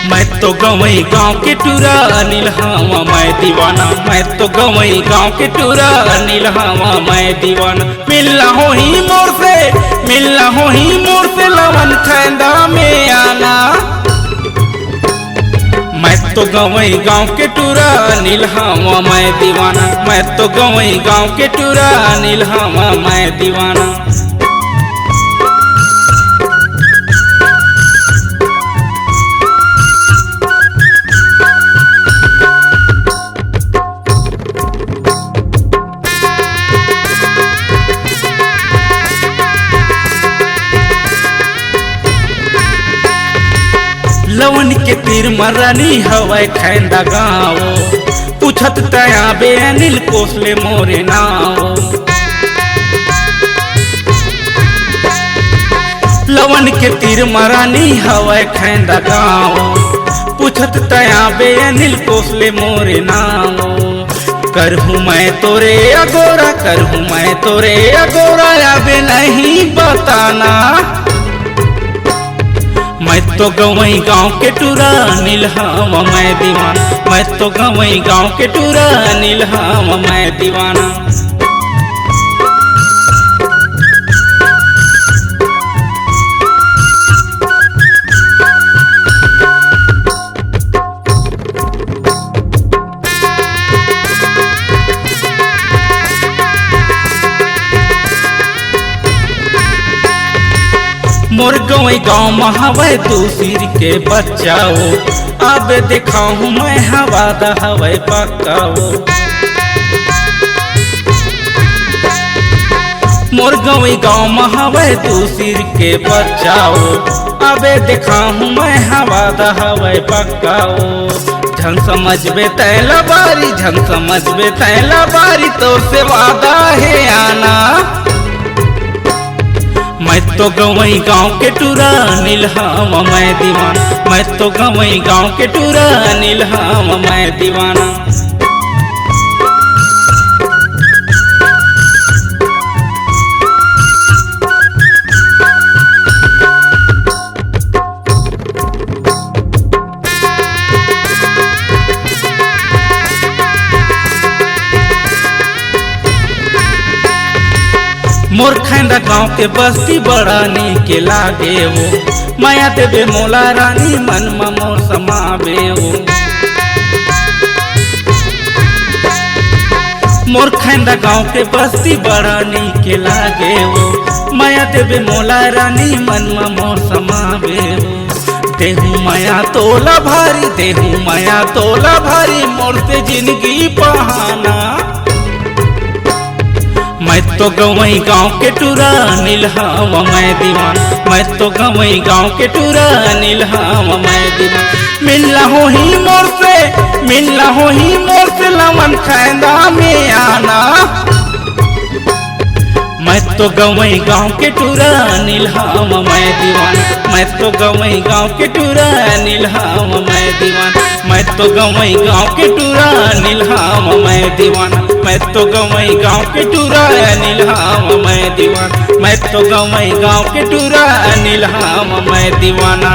मैं तो गवई गाँव के टूरा अनिल हवा मैं दीवाना। मैं तो गवई गाँव के टूरा अनिल हवा मैं दीवाना। मिलना हो ही मोर से, मिलना हो ही मोर से लवन खैंदा में आना। मैं तो गवई गाँव के टूरा अनिल हवा मैं दीवाना। मैं तो गवई गाँव के टूरा अनिल हवा मैं दीवाना। लवन के तीर मरानी हवाई खैंदा गाँव। पूछत तया बे अनिल कोसले मोरे नाव। लवन के तीर मरानी हवाई खैंदा गाँव। पूछत तया बे अनिल कोसले मोरे नाव। करहूँ मैं तोरे अगोरा, करहूँ मैं तोरे अगोरा, अबे नहीं बताना। मैं तो गवई गाँव के टूरा अनिल हवा मैं दीवाना। मैं तो गवई गाँव के टूरा अनिल हवा मैं दीवाना। मोर गवई गाँव महावै दूसरी के बचाओ। अब दिखाऊँ मैं हवा दा हवाई पकाओ। मोर गवई गाँव महावै दूसरी के बचाओ। अब दिखाऊँ मैं हवा दा हवाई पकाओ। झन समझबे तैला बारी, झन समझबे तैला बारी, तो से वादा है आना। मैं तो गवई गाँव के टूरा अनिल हवा मैं दीवाना। मैं तो गवई गाँव के टूरा अनिल हवा मैं दीवाना। मोर खैंदा गाँव के बस्ती बड़ा नीक लागे वो। माया देवे मोला रानी मन में मोर समावे वो। मोर खैंदा गाँव के बस्ती बड़ा नीक लागे वो। माया देवे मोला रानी मन में मोर समावे वो। देहू माया तोला भारी, देहू माया तोला भारी, मोर से जिंदगी बहाना। मैं तो गवई गाँव के टूरा अनिल हवा मैं दीवाना। मैं तो गवई गाँव के टूरा अनिल हवा मैं दीवाना। मिलना हो ही मोर से, मिलना हो ही मोर से लवन खैंदा में आना। मैं तो गवई गाँव के टूरा अनिल हवा मैं दीवाना। मैं तो गवई गाँव के टूरा अनिल हवा मैं दीवाना। मैं तो गवई गाँव के टूरा अनिल हवा मैं दीवाना। मैं तो गवई गाँव के टूरा अनिल हवा मैं दीवाना। मैं तो गवई गाँव के टूरा अनिल हवा मैं दीवाना।